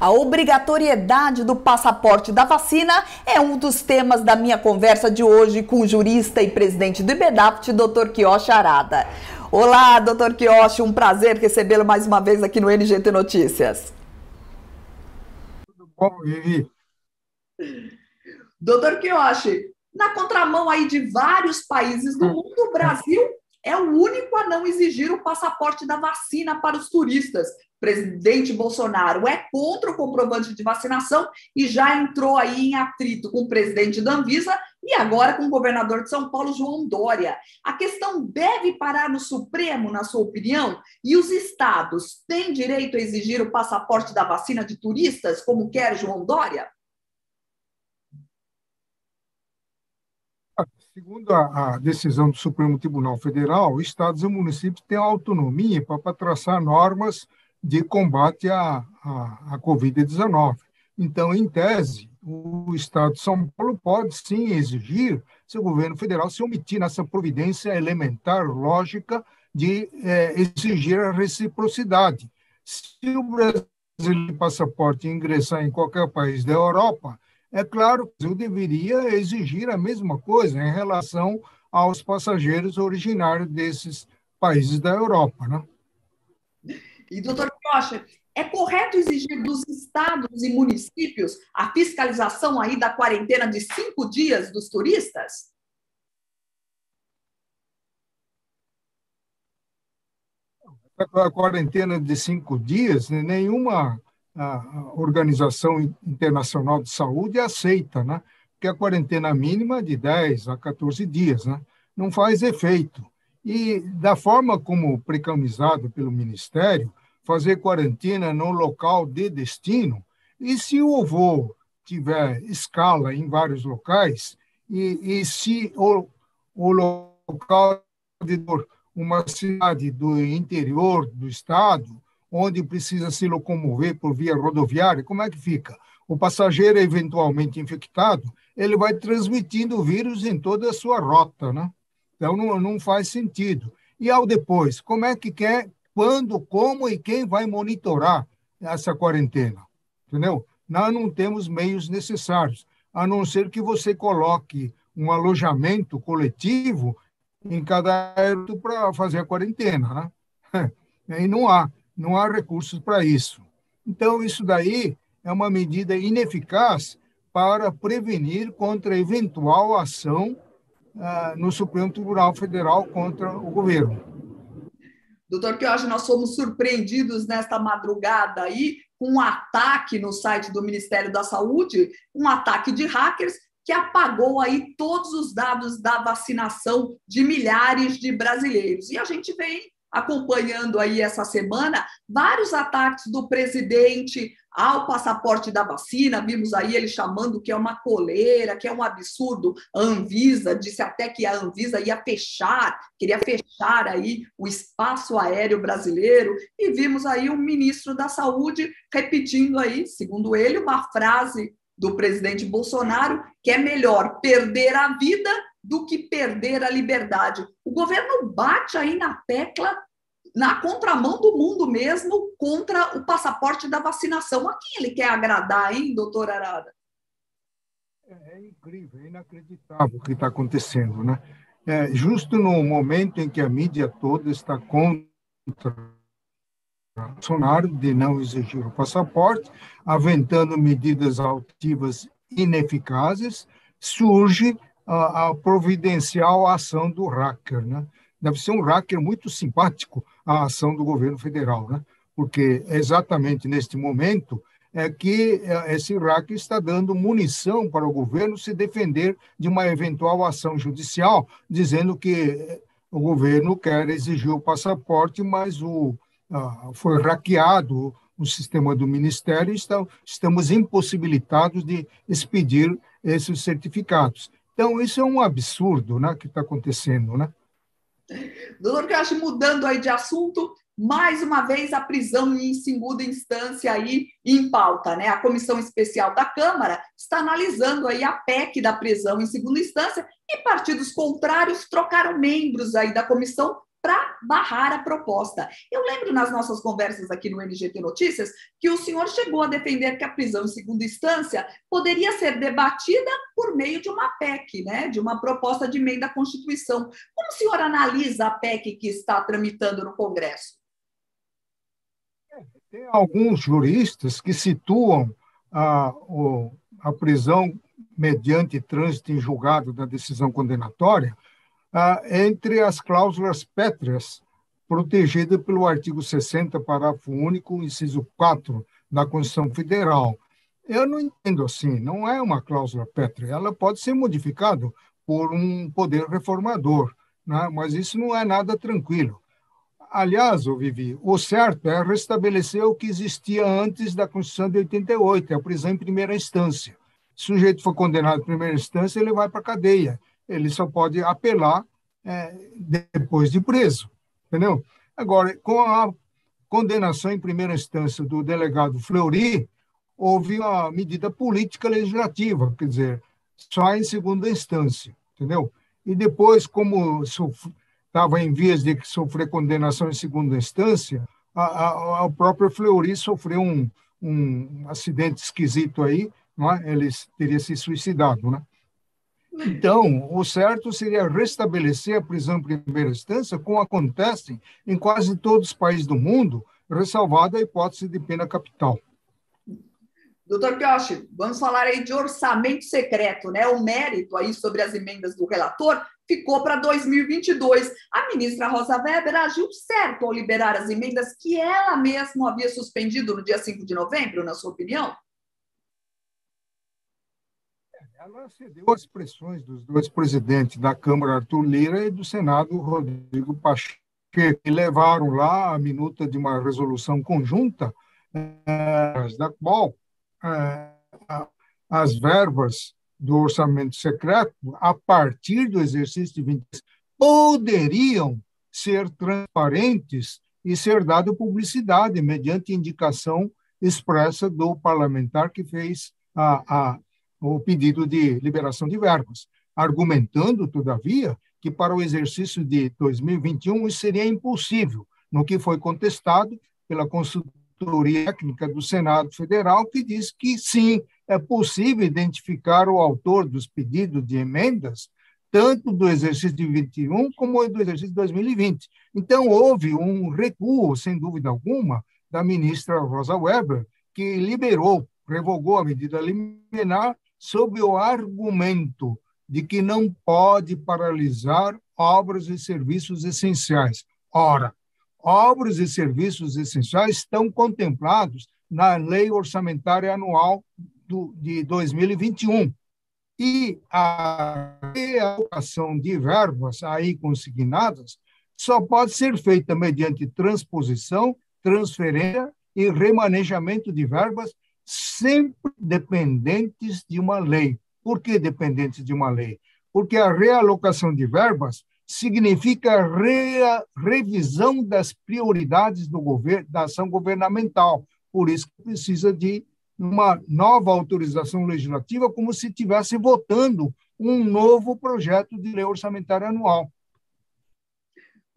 A obrigatoriedade do passaporte da vacina é um dos temas da minha conversa de hoje com o jurista e presidente do IBEDAFT, Dr. Kiyoshi Arada. Olá, Dr. Kiyoshi, um prazer recebê-lo mais uma vez aqui no NGT Notícias. Tudo bom, Vivi? Dr. Kiyoshi, na contramão aí de vários países do mundo, o Brasil é o único a não exigir o passaporte da vacina para os turistas. O presidente Bolsonaro é contra o comprovante de vacinação e já entrou aí em atrito com o presidente da Anvisa e agora com o governador de São Paulo, João Dória. A questão deve parar no Supremo, na sua opinião? E os estados têm direito a exigir o passaporte da vacina de turistas, como quer João Dória? Segundo a decisão do Supremo Tribunal Federal, estados e municípios têm autonomia para traçar normas de combate à Covid-19. Então, em tese, o Estado de São Paulo pode sim exigir, se o governo federal se omitir nessa providência elementar, lógica, de exigir a reciprocidade. Se o Brasil de passaporte ingressar em qualquer país da Europa, é claro que eu deveria exigir a mesma coisa em relação aos passageiros originários desses países da Europa, né? E, doutor Kiyoshi, é correto exigir dos estados e municípios a fiscalização aí da quarentena de 5 dias dos turistas? A quarentena de 5 dias, nenhuma Organização Internacional de Saúde aceita, né? Porque a quarentena mínima é de 10 a 14 dias, né? Não faz efeito. E da forma como preconizado pelo Ministério, fazer quarentena no local de destino, e se o voo tiver escala em vários locais, e se o local de uma cidade do interior do estado, onde precisa se locomover por via rodoviária, como é que fica? O passageiro eventualmente infectado, ele vai transmitindo o vírus em toda a sua rota, né? Então, não faz sentido. E ao depois, como é que quer, quando, como e quem vai monitorar essa quarentena? Entendeu? Nós não temos meios necessários, a não ser que você coloque um alojamento coletivo em cada aeroporto para fazer a quarentena, né? E não há recursos para isso. Então, isso daí é uma medida ineficaz para prevenir contra eventual ação no Supremo Tribunal Federal contra o governo. Doutor Kiyoshi, nós fomos surpreendidos nesta madrugada aí com um ataque no site do Ministério da Saúde, um ataque de hackers que apagou aí todos os dados da vacinação de milhares de brasileiros. E a gente vem acompanhando aí essa semana vários ataques do presidente ao passaporte da vacina. Vimos aí ele chamando que é uma coleira, que é um absurdo. A Anvisa disse até que a Anvisa ia fechar, queria fechar aí o espaço aéreo brasileiro. E vimos aí o ministro da Saúde repetindo aí, segundo ele, uma frase do presidente Bolsonaro, que é melhor perder a vida do que perder a liberdade. O governo bate aí na tecla, na contramão do mundo mesmo, contra o passaporte da vacinação. A quem ele quer agradar, hein, doutor Arada? É incrível, é inacreditável o que está acontecendo, né? Justo no momento em que a mídia toda está contra Bolsonaro de não exigir o passaporte, aventando medidas altivas ineficazes, surge a providencial ação do hacker, né? Deve ser um hacker muito simpático a ação do governo federal, né? Porque exatamente neste momento é que esse hacker está dando munição para o governo se defender de uma eventual ação judicial, dizendo que o governo quer exigir o passaporte, mas foi hackeado o sistema do Ministério e estamos impossibilitados de expedir esses certificados. Então, isso é um absurdo, né, que está acontecendo, né? Doutor Kiyoshi, mudando aí de assunto, mais uma vez a prisão em segunda instância aí em pauta, né? A Comissão Especial da Câmara está analisando aí a PEC da prisão em segunda instância e partidos contrários trocaram membros aí da comissão para barrar a proposta. Eu lembro nas nossas conversas aqui no NGT Notícias que o senhor chegou a defender que a prisão em segunda instância poderia ser debatida por meio de uma PEC, né, de uma proposta de emenda à Constituição. Como o senhor analisa a PEC que está tramitando no Congresso? Tem alguns juristas que situam a prisão mediante trânsito em julgado da decisão condenatória entre as cláusulas pétreas protegidas pelo artigo 60, parágrafo único, inciso 4 da Constituição Federal. Eu não entendo assim, não é uma cláusula pétrea, ela pode ser modificada por um poder reformador, né? Mas isso não é nada tranquilo. Aliás, Vivi, o certo é restabelecer o que existia antes da Constituição de 88, a prisão em primeira instância. Se o sujeito for condenado em primeira instância, ele vai para a cadeia. Ele só pode apelar depois de preso, entendeu? Agora, com a condenação em primeira instância do delegado Fleury, houve uma medida política legislativa, quer dizer, só em segunda instância, entendeu? E depois, como estava em vias de sofrer condenação em segunda instância, a própria Fleury sofreu um acidente esquisito aí, não é? Ele teria se suicidado, né? Então, o certo seria restabelecer a prisão em primeira instância, como acontece em quase todos os países do mundo, ressalvada a hipótese de pena capital. Doutor Quiochi, vamos falar aí de orçamento secreto, né? O mérito aí sobre as emendas do relator ficou para 2022. A ministra Rosa Weber agiu certo ao liberar as emendas que ela mesma havia suspendido no dia 5 de novembro, na sua opinião? Ela cedeu às pressões dos dois presidentes da Câmara, Arthur Lira, e do Senado, Rodrigo Pacheco, que levaram lá a minuta de uma resolução conjunta, da qual as verbas do orçamento secreto, a partir do exercício de 20, poderiam ser transparentes e ser dada publicidade mediante indicação expressa do parlamentar que fez o pedido de liberação de verbas, argumentando, todavia, que para o exercício de 2021 isso seria impossível, no que foi contestado pela consultoria técnica do Senado Federal, que diz que sim, é possível identificar o autor dos pedidos de emendas, tanto do exercício de 21 como do exercício de 2020. Então, houve um recuo, sem dúvida alguma, da ministra Rosa Weber, que revogou a medida liminar sob o argumento de que não pode paralisar obras e serviços essenciais. Ora, obras e serviços essenciais estão contemplados na Lei Orçamentária Anual de 2021. E a realocação de verbas aí consignadas só pode ser feita mediante transposição, transferência e remanejamento de verbas sempre dependentes de uma lei. Por que dependentes de uma lei? Porque a realocação de verbas significa revisão das prioridades do governo, da ação governamental. Por isso que precisa de uma nova autorização legislativa, como se estivesse votando um novo projeto de lei orçamentária anual.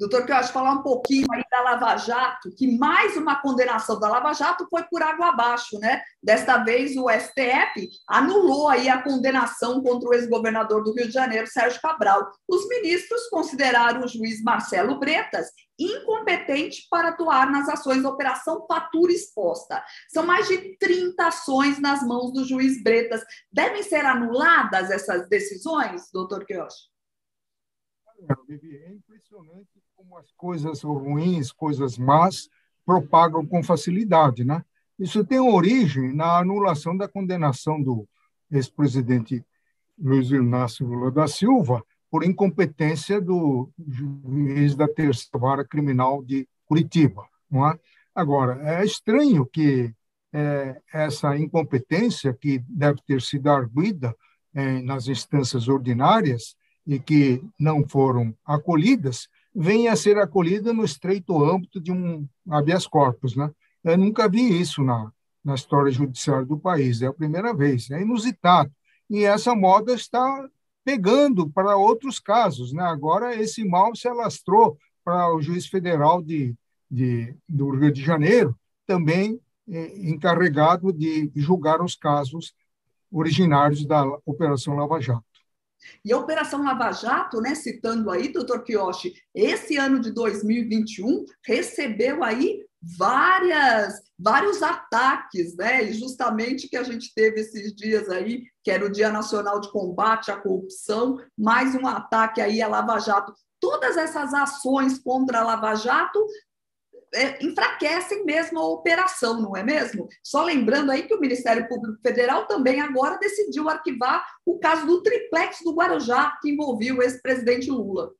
Doutor Quiochi, falar um pouquinho aí da Lava Jato, que mais uma condenação da Lava Jato foi por água abaixo, né? Desta vez o STF anulou aí a condenação contra o ex-governador do Rio de Janeiro, Sérgio Cabral. Os ministros consideraram o juiz Marcelo Bretas incompetente para atuar nas ações da Operação Fatura Exposta. São mais de 30 ações nas mãos do juiz Bretas. Devem ser anuladas essas decisões, doutor Quiochi? É impressionante como as coisas ruins, coisas más, propagam com facilidade, né? Isso tem origem na anulação da condenação do ex-presidente Luiz Inácio Lula da Silva por incompetência do juiz da Terceira Vara Criminal de Curitiba, não é? Agora, é estranho que essa incompetência, que deve ter sido arguida nas instâncias ordinárias, e que não foram acolhidas, venha a ser acolhida no estreito âmbito de um habeas corpus, né? Eu nunca vi isso na história judiciária do país, é a primeira vez, é inusitado. E essa moda está pegando para outros casos, né? Agora esse mal se alastrou para o juiz federal do Rio de Janeiro, também encarregado de julgar os casos originários da Operação Lava Jato. E a Operação Lava Jato, né, citando aí, doutor Kiyoshi, esse ano de 2021 recebeu aí vários ataques, né? E justamente que a gente teve esses dias aí, que era o Dia Nacional de Combate à Corrupção, mais um ataque aí à Lava Jato. Todas essas ações contra a Lava Jato enfraquecem mesmo a operação, não é mesmo? Só lembrando aí que o Ministério Público Federal também agora decidiu arquivar o caso do triplex do Guarujá, que envolvia o ex-presidente Lula.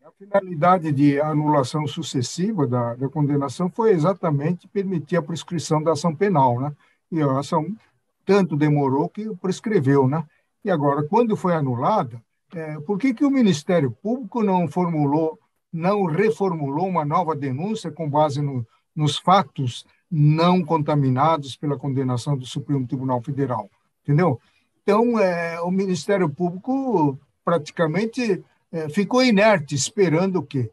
A finalidade de anulação sucessiva da condenação foi exatamente permitir a prescrição da ação penal, né? E a ação tanto demorou que prescreveu, né? E agora, quando foi anulada, por que o Ministério Público não reformulou uma nova denúncia com base nos fatos não contaminados pela condenação do Supremo Tribunal Federal? Entendeu? Então, o Ministério Público praticamente ficou inerte, esperando o quê?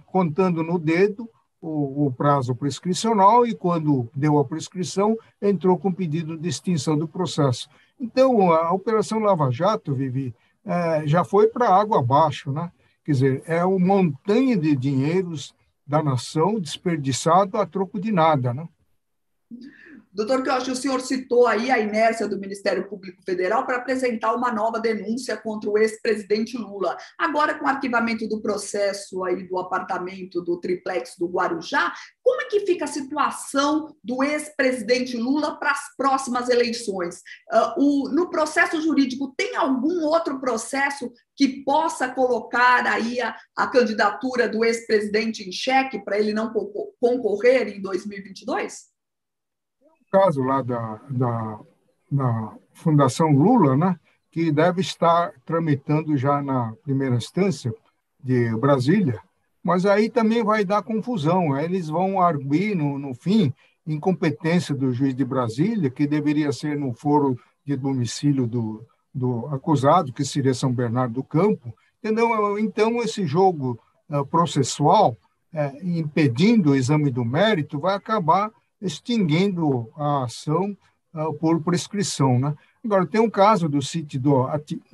Contando no dedo o prazo prescricional, e quando deu a prescrição, entrou com pedido de extinção do processo. Então, a Operação Lava Jato, Vivi, já foi para água abaixo, né? Quer dizer, é uma montanha de dinheiros da nação desperdiçado a troco de nada, né? Doutor Kiyoshi, o senhor citou aí a inércia do Ministério Público Federal para apresentar uma nova denúncia contra o ex-presidente Lula. Agora, com o arquivamento do processo aí do apartamento do triplex do Guarujá, como é que fica a situação do ex-presidente Lula para as próximas eleições? No processo jurídico, tem algum outro processo que possa colocar aí a candidatura do ex-presidente em xeque para ele não concorrer em 2022? Caso lá da Fundação Lula, né, que deve estar tramitando já na primeira instância de Brasília, mas aí também vai dar confusão. Aí eles vão arguir, no fim, incompetência do juiz de Brasília, que deveria ser no foro de domicílio do acusado, que seria São Bernardo do Campo. Entendeu? Então, esse jogo processual, impedindo o exame do mérito, vai acabar extinguindo a ação por prescrição, né? Agora, tem um caso do sítio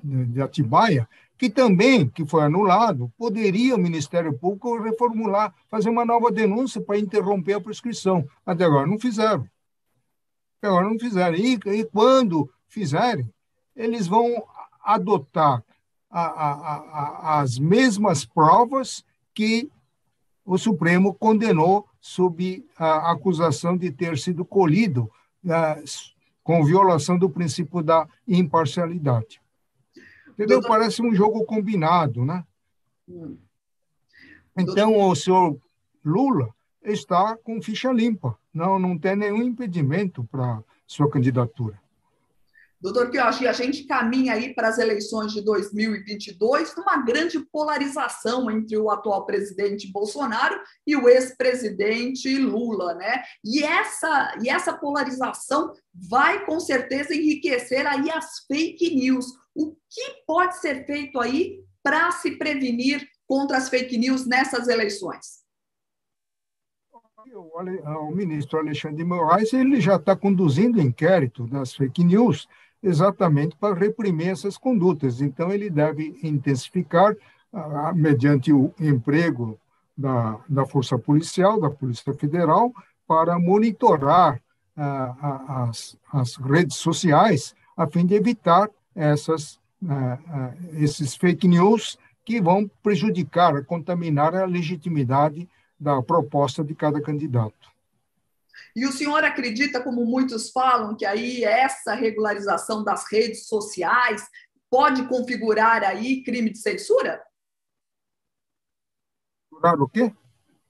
de Atibaia, que foi anulado, poderia o Ministério Público reformular, fazer uma nova denúncia para interromper a prescrição. Até agora não fizeram. E quando fizerem, eles vão adotar as mesmas provas que o Supremo condenou sob a acusação de ter sido colhido com violação do princípio da imparcialidade. Entendeu? Parece um jogo combinado, né? Então, o senhor Lula está com ficha limpa, não tem nenhum impedimento para sua candidatura. Doutor Kiyoshi, a gente caminha aí para as eleições de 2022 numa grande polarização entre o atual presidente Bolsonaro e o ex-presidente Lula, né? E essa polarização vai, com certeza, enriquecer aí as fake news. O que pode ser feito aí para se prevenir contra as fake news nessas eleições? O ministro Alexandre de Moraes, ele já está conduzindo o inquérito das fake news exatamente para reprimir essas condutas. Então, ele deve intensificar, mediante o emprego da Força Policial, da Polícia Federal, para monitorar as redes sociais, a fim de evitar esses fake news que vão prejudicar, contaminar a legitimidade da proposta de cada candidato. E o senhor acredita, como muitos falam, que aí essa regularização das redes sociais pode configurar aí crime de censura? Configurar o quê?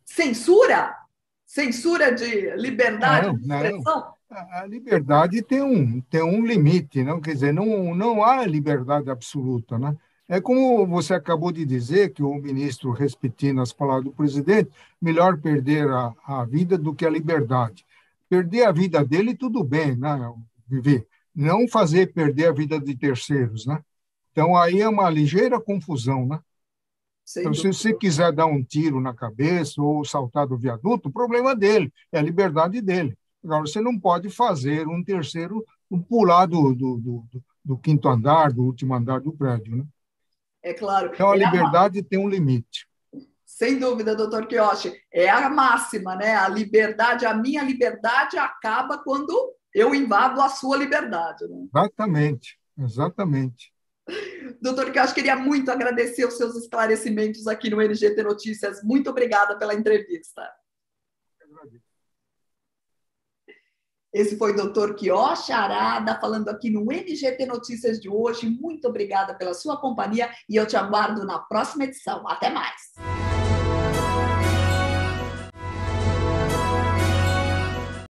Censura? Censura de liberdade de expressão? Não. A liberdade tem um limite, não? Quer dizer, não há liberdade absoluta, né? É como você acabou de dizer, que o ministro, repetindo as palavras do presidente, melhor perder a vida do que a liberdade. Perder a vida dele, tudo bem, né, Vivi? Não fazer perder a vida de terceiros, né? Então, aí é uma ligeira confusão, né? Então, se você quiser dar um tiro na cabeça ou saltar do viaduto, o problema dele, é a liberdade dele. Agora, você não pode fazer um terceiro pular do quinto andar, do último andar do prédio, né? É claro. Então, a liberdade tem um limite. Sem dúvida, doutor Quioche, é a máxima, né? A liberdade, a minha liberdade acaba quando eu invado a sua liberdade. Né? Exatamente, exatamente. Doutor Quioche, queria muito agradecer os seus esclarecimentos aqui no NGT Notícias. Muito obrigada pela entrevista. Esse foi o doutor Quioche Arada, falando aqui no NGT Notícias de hoje. Muito obrigada pela sua companhia e eu te aguardo na próxima edição. Até mais!